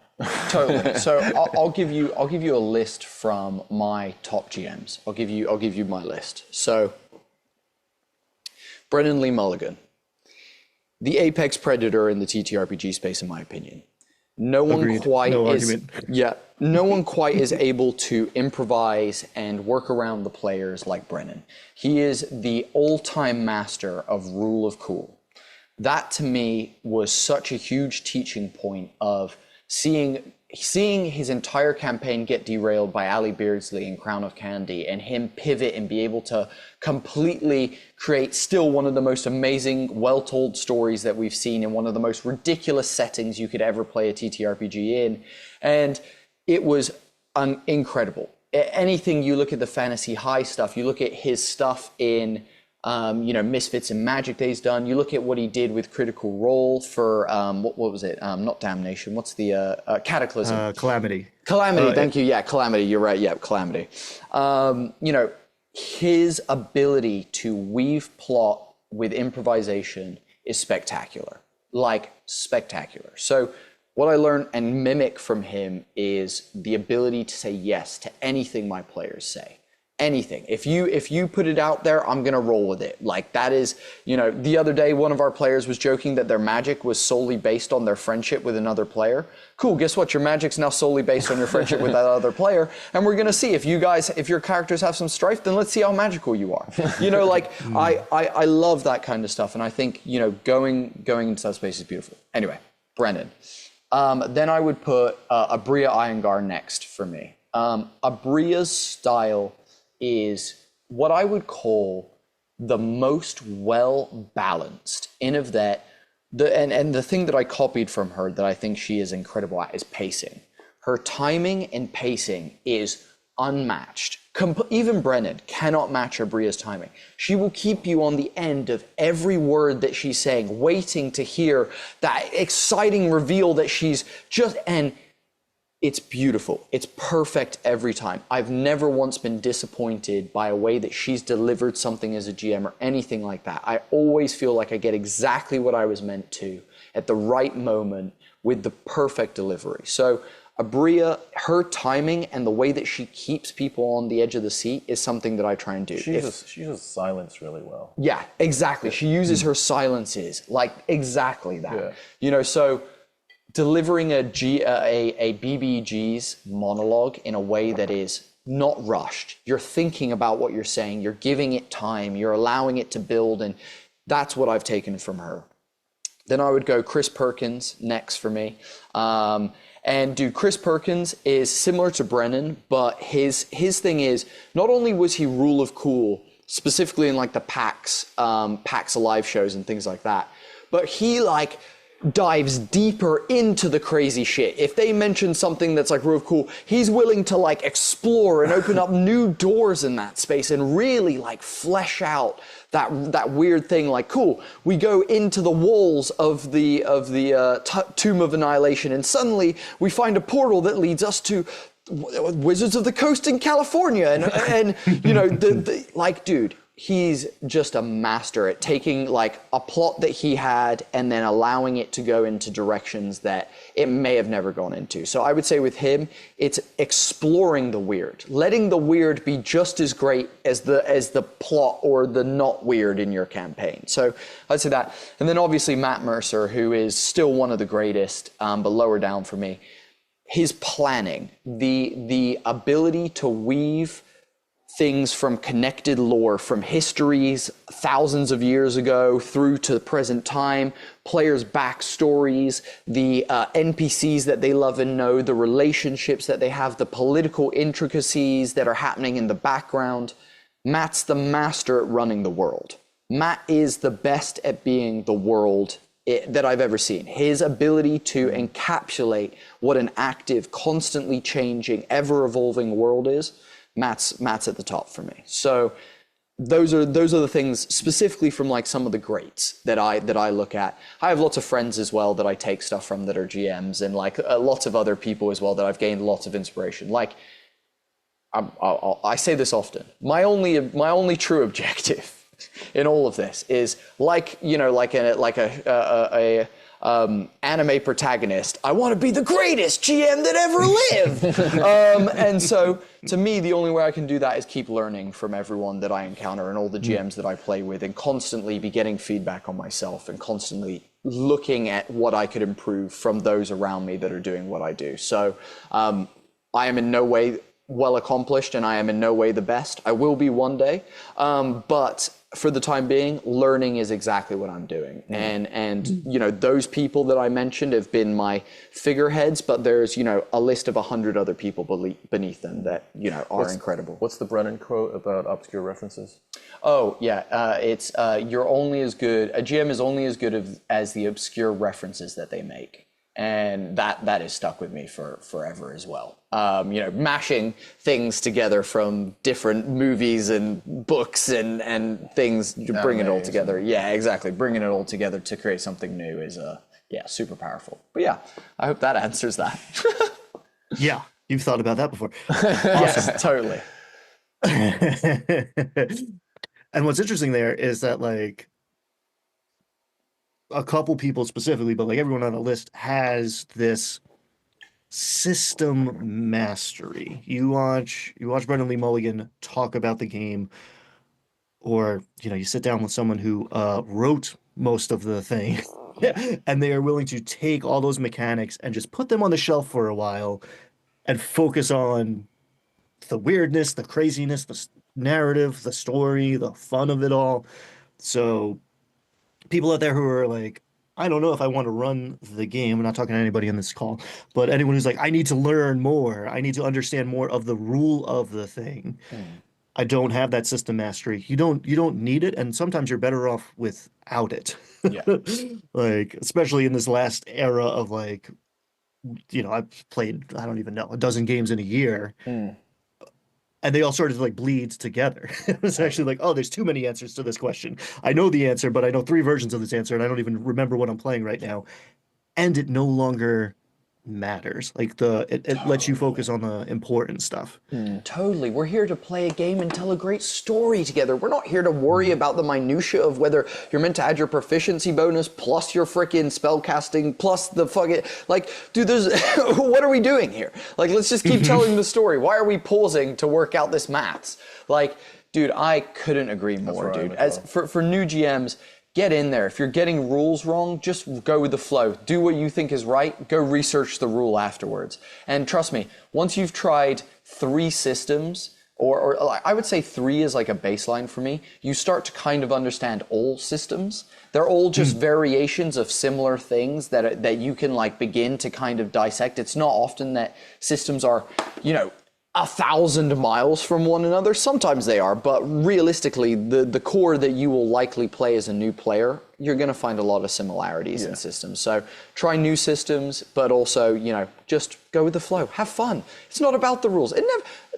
S2: Totally. So I'll give you a list from my top GMs. I'll give you my list. So Brennan Lee Mulligan, the apex predator in the TTRPG space, in my opinion. No one quite is able to improvise and work around the players like Brennan. He is the all-time master of rule of cool. That to me was such a huge teaching point of seeing his entire campaign get derailed by Ali Beardsley in Crown of Candy, and him pivot and be able to completely create still one of the most amazing, well-told stories that we've seen in one of the most ridiculous settings you could ever play a TTRPG in. And it was incredible. Anything, you look at the Fantasy High stuff, you look at his stuff in Misfits and Magic that he's done. You look at what he did with Critical Role for what was it? Not Damnation. What's the Cataclysm?
S1: Calamity.
S2: Calamity. Thank you. Yeah, Calamity. You're right. Yeah, Calamity. His ability to weave plot with improvisation is spectacular. Spectacular. So what I learned and mimic from him is the ability to say yes to anything my players say. Anything. If you put it out there, I'm gonna roll with it. That is, the other day one of our players was joking that their magic was solely based on their friendship with another player. Cool, guess what? Your magic's now solely based on your friendship with that other player. And we're gonna see if your characters have some strife, then let's see how magical you are. I love that kind of stuff. And I think, going into that space is beautiful. Anyway, Brennan. Then I would put Abria Iyengar next for me. Abria's style is what I would call the most well-balanced, in of that, the thing that I copied from her that I think she is incredible at is pacing. Her timing and pacing is unmatched. Even Brennan cannot match Abria's timing. She will keep you on the end of every word that she's saying, waiting to hear that exciting reveal that she's just, and it's beautiful. It's perfect every time. I've never once been disappointed by a way that she's delivered something as a GM or anything like that. I always feel like I get exactly what I was meant to at the right moment with the perfect delivery. So Abria, her timing and the way that she keeps people on the edge of the seat is something that I try and do.
S3: She uses silence really well.
S2: Yeah, exactly. She uses her silences, like exactly that.
S3: Yeah.
S2: You know, so delivering a BBG's monologue in a way that is not rushed. You're thinking about what you're saying, you're giving it time, you're allowing it to build, and that's what I've taken from her. Then I would go Chris Perkins next for me. And dude, Chris Perkins is similar to Brennan, but his thing is, not only was he rule of cool, specifically in like the PAX Alive shows and things like that, but he like dives deeper into the crazy shit. If they mention something that's like real cool, he's willing to like explore and open up new doors in that space and really like flesh out that weird thing. Like, cool, we go into the walls of the Tomb of Annihilation, and suddenly we find a portal that leads us to Wizards of the Coast in California, and you know, like, dude, he's just a master at taking like a plot that he had and then allowing it to go into directions that it may have never gone into. So I would say with him, it's exploring the weird, letting the weird be just as great as the plot or the not weird in your campaign. So I'd say that. And then obviously Matt Mercer, who is still one of the greatest, but lower down for me. His planning, the ability to weave things from connected lore, from histories thousands of years ago through to the present time, players' backstories, the NPCs that they love and know, the relationships that they have, the political intricacies that are happening in the background. Matt's the master at running the world. Matt is the best at being the world that I've ever seen. His ability to encapsulate what an active, constantly changing, ever-evolving world is, Matt's at the top for me. So those are the things specifically from like some of the greats that I look at. I have lots of friends as well that I take stuff from that are GMs, and like lots of other people as well that I've gained lots of inspiration. Like I say this often. My only true objective in all of this is like, you know, like a anime protagonist. I want to be the greatest GM that ever lived. And so to me, the only way I can do that is keep learning from everyone that I encounter and all the GMs that I play with, and constantly be getting feedback on myself and constantly looking at what I could improve from those around me that are doing what I do. So I am in no way well accomplished, and I am in no way the best. I will be one day, but for the time being, learning is exactly what I'm doing. And you know, those people that I mentioned have been my figureheads, but there's, you know, a list of 100 other people beneath them that, you know, are incredible.
S3: What's the Brennan quote about obscure references?
S2: Oh yeah, it's you're only as good. A GM is only as good as the obscure references that they make. And that has stuck with me for forever as well. You know, mashing things together from different movies and books and things, bring it all together. Yeah, exactly. Bringing it all together to create something new is super powerful. But yeah, I hope that answers that.
S1: Yeah, you've thought about that before.
S2: Yes, totally.
S1: And what's interesting there is that like a couple people specifically, but like everyone on the list has this system mastery. You watch Brendan Lee Mulligan talk about the game, or you know, you sit down with someone who wrote most of the thing, and they are willing to take all those mechanics and just put them on the shelf for a while and focus on the weirdness, the craziness, the narrative, the story, the fun of it all. So people out there who are like, I don't know if I want to run the game. I'm not talking to anybody on this call, but anyone who's like, I need to learn more. I need to understand more of the rule of the thing. I don't have that system mastery. You don't need it, and sometimes you're better off without it.
S2: Yeah.
S1: Like, especially in this last era of like, you know, I've played, I don't even know, a dozen games in a year. and they all started to like bleed together. It was actually like, oh, there's too many answers to this question. I know the answer, but I know three versions of this answer, and I don't even remember what I'm playing right now. And it no longer matters. Like it lets you focus on the important stuff.
S2: Totally. We're here to play a game and tell a great story together. We're not here to worry about the minutia of whether you're meant to add your proficiency bonus plus your frickin' spellcasting plus the fucking like, dude, there's what are we doing here? Like, let's just keep telling the story. Why are we pausing to work out this maths? Like, dude, I couldn't agree more, dude. As for new GMs, get in there. If you're getting rules wrong, just go with the flow. Do what you think is right. Go research the rule afterwards. And trust me, once you've tried 3 systems, or I would say 3 is like a baseline for me, you start to kind of understand all systems. They're all just variations of similar things that you can like begin to kind of dissect. It's not often that systems are, 1,000 miles from one another. Sometimes they are, but realistically, the core that you will likely play as a new player, you're going to find a lot of similarities in systems. So try new systems, but also, just go with the flow. Have fun. It's not about the rules.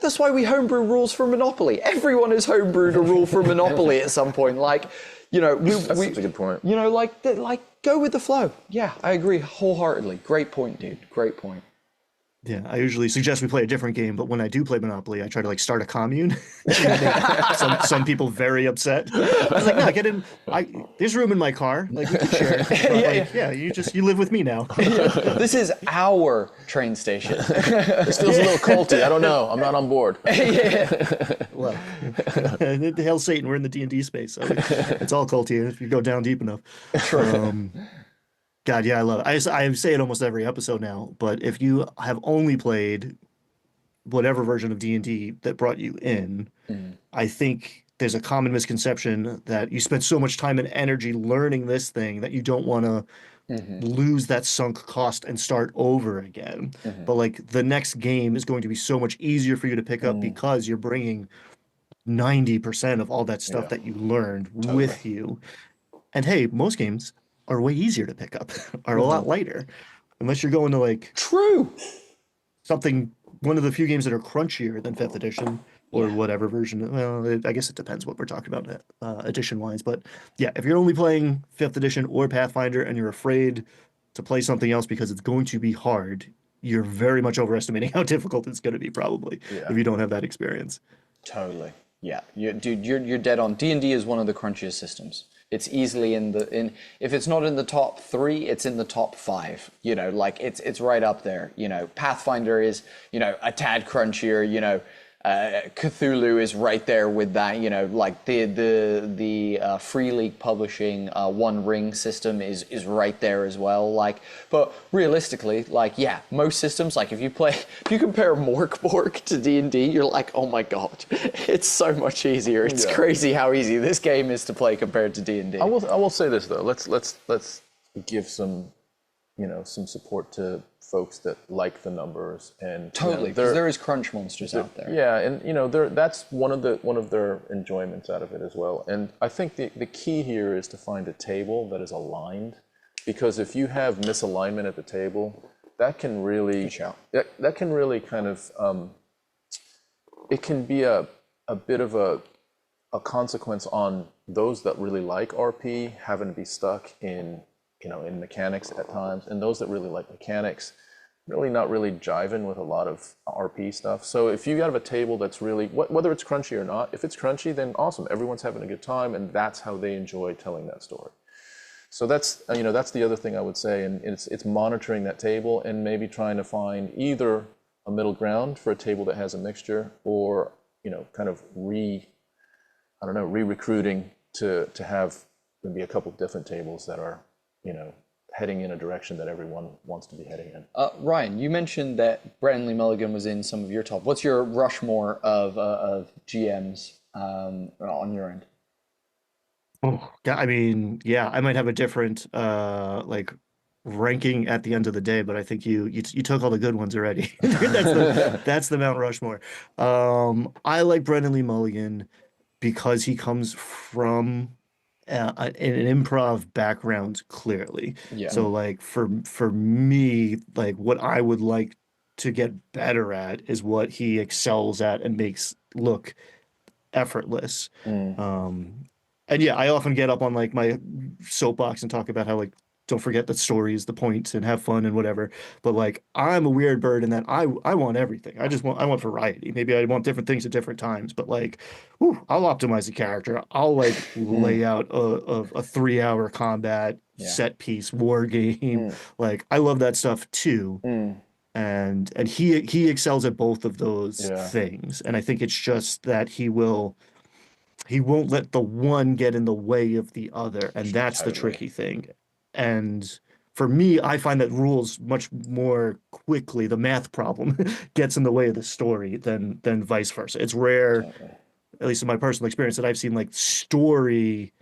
S2: That's why we homebrew rules for Monopoly. Everyone has homebrewed a rule for Monopoly at some point. Like,
S3: that's such a good point.
S2: Like go with the flow. Yeah, I agree wholeheartedly. Great point, dude. Great point.
S1: Yeah, I usually suggest we play a different game, but when I do play Monopoly, I try to like start a commune. Make some people very upset. I was like, no, get in. There's room in my car. Like we can share. Yeah, you live with me now.
S2: This is our train station.
S3: It feels a little culty. I don't know. I'm not on board.
S1: Well, hell, Satan, we're in the D&D space, so it's all culty if you go down deep enough. God, yeah, I love it. I say it almost every episode now, but if you have only played whatever version of D&D that brought you in, I think there's a common misconception that you spent so much time and energy learning this thing that you don't want to lose that sunk cost and start over again. But like the next game is going to be so much easier for you to pick up because you're bringing 90% of all that stuff that you learned with you. And hey, most games are way easier to pick up, are a lot lighter. Unless you're going to like one of the few games that are crunchier than 5th edition or whatever version. Well, I guess it depends what we're talking about edition wise. But yeah, if you're only playing 5th edition or Pathfinder and you're afraid to play something else because it's going to be hard, you're very much overestimating how difficult it's going to be probably if you don't have that experience.
S2: Totally. Yeah, dude, you're dead on. D&D is one of the crunchiest systems. It's easily if it's not in the top 3, it's in the top 5. Like it's right up there. Pathfinder is a tad crunchier. Cthulhu is right there with that. Like the Free League Publishing One Ring system is right there as well. Like, but realistically, like most systems, like if you compare Morkborg to D&D, you're like, oh my god, it's so much easier. It's crazy how easy this game is to play compared to D&D.
S3: I will say this though. Let's give some some support to folks that like the numbers and
S2: totally, because there is crunch monsters out there.
S3: Yeah, and that's one of their enjoyments out of it as well. And I think the key here is to find a table that is aligned, because if you have misalignment at the table, that can really that can really kind of it can be a bit of a consequence on those that really like RP having to be stuck in in mechanics at times, and those that really like mechanics really not really jiving with a lot of RP stuff. So if you have a table that's really, whether it's crunchy or not, if it's crunchy, then awesome, everyone's having a good time, and that's how they enjoy telling that story. So that's that's the other thing I would say, and it's monitoring that table and maybe trying to find either a middle ground for a table that has a mixture, or kind of re-recruiting to have maybe a couple of different tables that are heading in a direction that everyone wants to be heading in.
S2: Ryan, you mentioned that Brandon Lee Mulligan was in some of your top. What's your Rushmore of GMs on your end?
S1: Oh, I mean, yeah, I might have a different like ranking at the end of the day, but I think you took all the good ones already. That's the Mount Rushmore. I like Brendan Lee Mulligan because he comes from an improv background, clearly.
S2: Yeah.
S1: So like for me, like what I would like to get better at is what he excels at and makes look effortless.
S2: Mm.
S1: And yeah, I often get up on like my soapbox and talk about how like don't forget that story is the point and have fun and whatever. But like I'm a weird bird in that I want everything. I want variety. Maybe I want different things at different times. But like, whew, I'll optimize the character. I'll like
S2: Mm.
S1: lay out a 3 hour combat
S2: Yeah.
S1: set piece war game.
S2: Mm.
S1: Like I love that stuff too.
S2: Mm.
S1: And he excels at both of those
S3: Yeah.
S1: things. And I think it's just that he won't let the one get in the way of the other, and that's the
S2: Totally.
S1: tricky thing. And for me, I find that rules much more quickly, the math problem gets in the way of the story than vice versa. It's rare,
S2: Totally.
S1: at least in my personal experience, that I've seen like story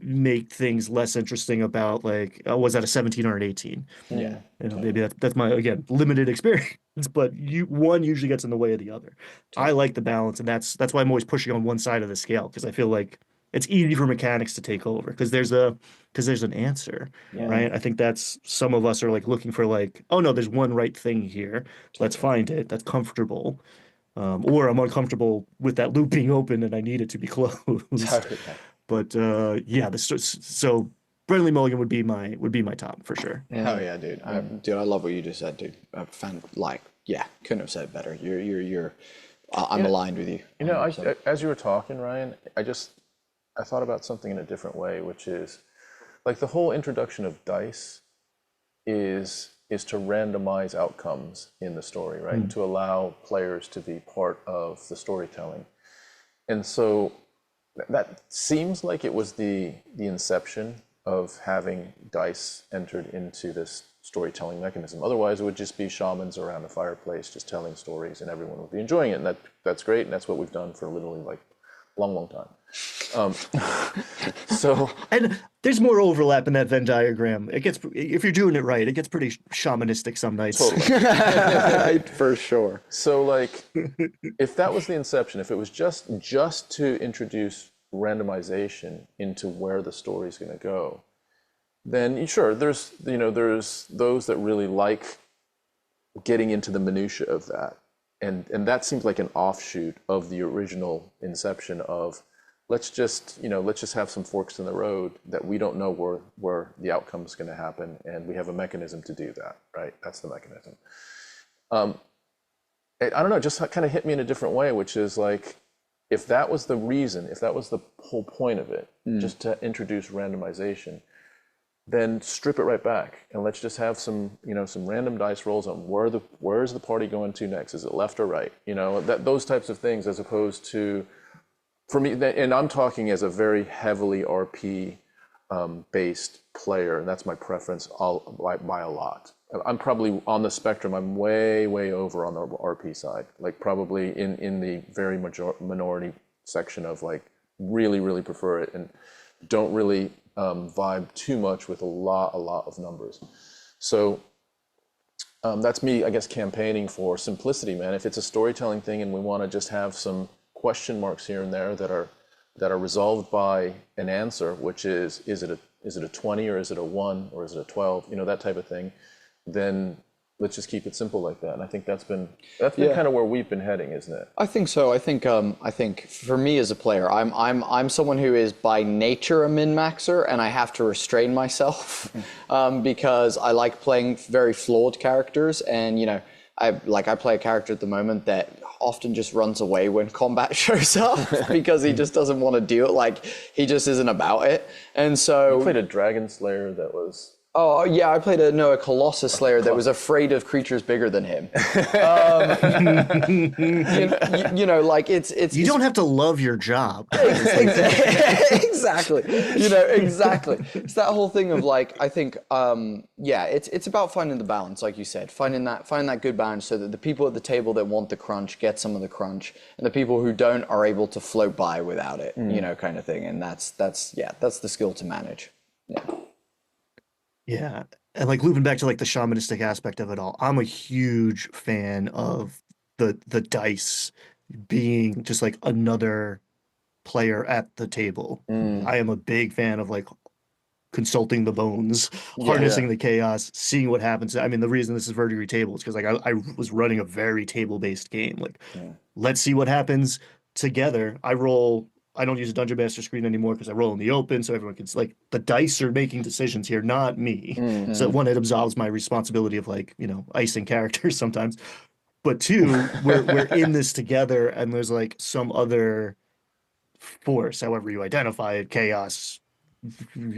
S1: make things less interesting about like, oh, was that a 17 or an 18?
S2: Yeah.
S1: You know, maybe
S2: Totally.
S1: that's my again limited experience, but one usually gets in the way of the other. I
S2: Totally.
S1: like the balance, and that's why I'm always pushing on one side of the scale because I feel like it's easy for mechanics to take over because there's an answer,
S2: Yeah.
S1: right? I think that's some of us are like looking for like, oh no, there's one right thing here. Let's
S2: Totally.
S1: find it. That's comfortable. Or I'm uncomfortable with that loop being open and I need it to be closed.
S2: Totally.
S1: But yeah, so Brenly Mulligan would be my top for sure.
S2: Hell yeah, dude. Dude, I love what you just said, dude. Yeah, couldn't have said it better. I'm aligned with you.
S3: You know,
S2: 100%.
S3: as you were talking, Ryan, I thought about something in a different way, which is like the whole introduction of dice is to randomize outcomes in the story, right? To allow players to be part of the storytelling. And so that seems like it was the inception of having dice entered into this storytelling mechanism. Otherwise, it would just be shamans around a fireplace just telling stories, and everyone would be enjoying it. And that's great, and that's what we've done for literally like a long, long time. So
S1: And there's more overlap in that Venn diagram. It gets if you're doing it right, it gets pretty shamanistic some nights.
S3: totally.
S2: For sure.
S3: So like, if that was the inception, if it was just to introduce randomization into where the story's going to go, then sure, there's those that really like getting into the minutia of that, and that seems like an offshoot of the original inception of let's just have some forks in the road that we don't know where the outcome is going to happen, and we have a mechanism to do that, right? That's the mechanism. I don't know, it just kind of hit me in a different way, which is like, if that was the reason, if that was the whole point of it, just to introduce randomization, then strip it right back and let's just have some random dice rolls on where's the party going to next? Is it left or right? Those types of things, as opposed to, for me, and I'm talking as a very heavily RP based player, and that's my preference by a lot. I'm probably on the spectrum. I'm way, way over on the RP side, like probably in the very minority section of like really, really prefer it and don't really vibe too much with a lot of numbers. So that's me, I guess, campaigning for simplicity, man. If it's a storytelling thing and we want to just have some question marks here and there that are resolved by an answer, which is it a 20 or is it a 1 or is it a 12, that type of thing, then let's just keep it simple like that. And I think that's been kind of where we've been heading, isn't it?
S2: I think so. I think for me as a player, I'm someone who is by nature a min-maxer, and I have to restrain myself because I like playing very flawed characters, and I play a character at the moment that often just runs away when combat shows up because he just doesn't want to deal. Like, he just isn't about it. And so
S3: You played a Dragon Slayer that was...
S2: Oh yeah, I played a Colossus Slayer that was afraid of creatures bigger than him. Like it's
S1: You don't have to love your job.
S2: exactly. Exactly. It's that whole thing of like, I think, it's about finding the balance, like you said, finding that good balance so that the people at the table that want the crunch get some of the crunch, and the people who don't are able to float by without it, kind of thing. And that's the skill to manage. Yeah.
S1: Yeah. And like looping back to like the shamanistic aspect of it all, I'm a huge fan of the dice being just like another player at the table. I am a big fan of like consulting the bones, harnessing the chaos, seeing what happens. I mean, the reason this is Verdigris Table is because like I was running a very table-based game. Like, let's see what happens together. I don't use a Dungeon Master screen anymore because I roll in the open, so everyone can like the dice are making decisions here, not me. So one, it absolves my responsibility of like, icing characters sometimes. But two, we're in this together, and there's like some other force, however you identify it, chaos,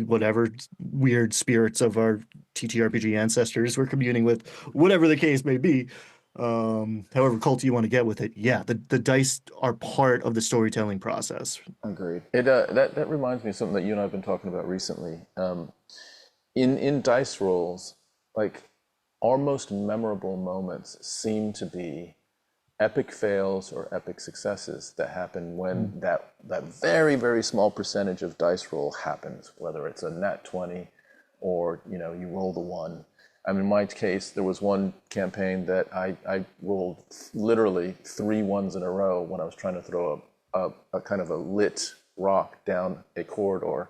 S1: whatever weird spirits of our TTRPG ancestors we're communing with, whatever the case may be. However culty you want to get with it, yeah, the dice are part of the storytelling process.
S2: Agreed.
S3: That reminds me of something that you and I have been talking about recently. In dice rolls, like our most memorable moments seem to be epic fails or epic successes that happen when that very, very small percentage of dice roll happens, whether it's a nat 20 or you roll the 1. I mean, in my case, there was one campaign that I rolled literally 3 ones in a row when I was trying to throw a kind of a lit rock down a corridor,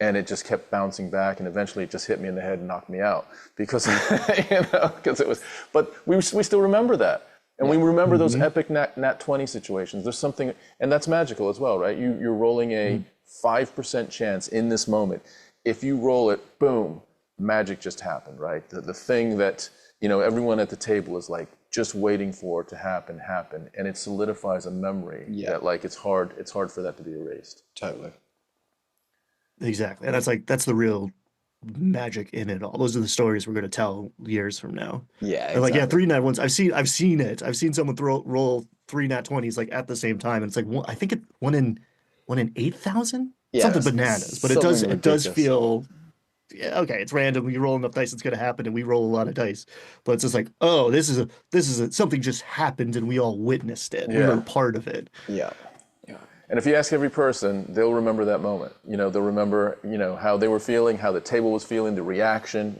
S3: and it just kept bouncing back, and eventually it just hit me in the head and knocked me out because because it was. But we still remember that. And we remember those epic nat 20 situations. There's something, and that's magical as well, right? You're rolling a 5% chance in this moment. If you roll it, boom, magic just happened, right? The thing that, everyone at the table is like just waiting for to happen, and it solidifies a memory that like it's hard for that to be erased.
S2: Totally.
S1: Exactly. And that's the real magic in it all. Those are the stories we're going to tell years from now.
S2: Yeah,
S1: And like,
S2: exactly.
S1: 3 nat ones. I've seen it. I've seen someone roll 3 nat 20s like at the same time, and it's like I think it one in 8,000.
S2: Yeah,
S1: Something
S2: it's
S1: bananas. But
S2: something
S1: it does
S2: ridiculous.
S1: feel okay. It's random. We roll enough dice, it's going to happen, and we roll a lot of dice. But it's just like, oh, this is something just happened, and we all witnessed it. We were a part of it.
S2: Yeah.
S3: And if you ask every person, they'll remember that moment. They'll remember, how they were feeling, how the table was feeling, the reaction,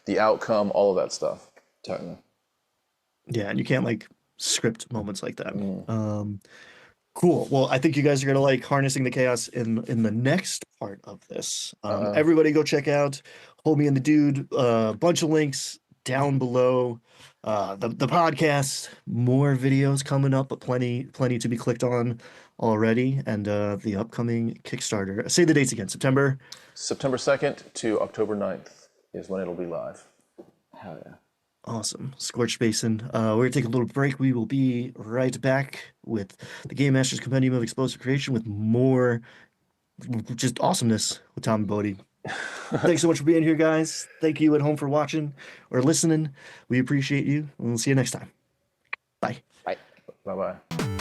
S3: the outcome, all of that stuff.
S2: Totally.
S1: Yeah, and you can't like script moments like that. Cool. Well, I think you guys are gonna like harnessing the chaos in the next part of this. Everybody go check out Homie and the Dude. Bunch of links down below. The podcast, more videos coming up, but plenty to be clicked on already, and the upcoming Kickstarter. Say the dates again. September
S3: 2nd to October 9th is when it'll be live.
S2: Hell yeah.
S1: Awesome. Scorched Basin. We're going to take a little break. We will be right back with the Game Master's Compendium of Explosive Creation with more just awesomeness with Tom and Bodhi. Thanks so much for being here, guys. Thank you at home for watching or listening. We appreciate you, and we'll see you next time. Bye.
S2: Bye.
S3: Bye-bye.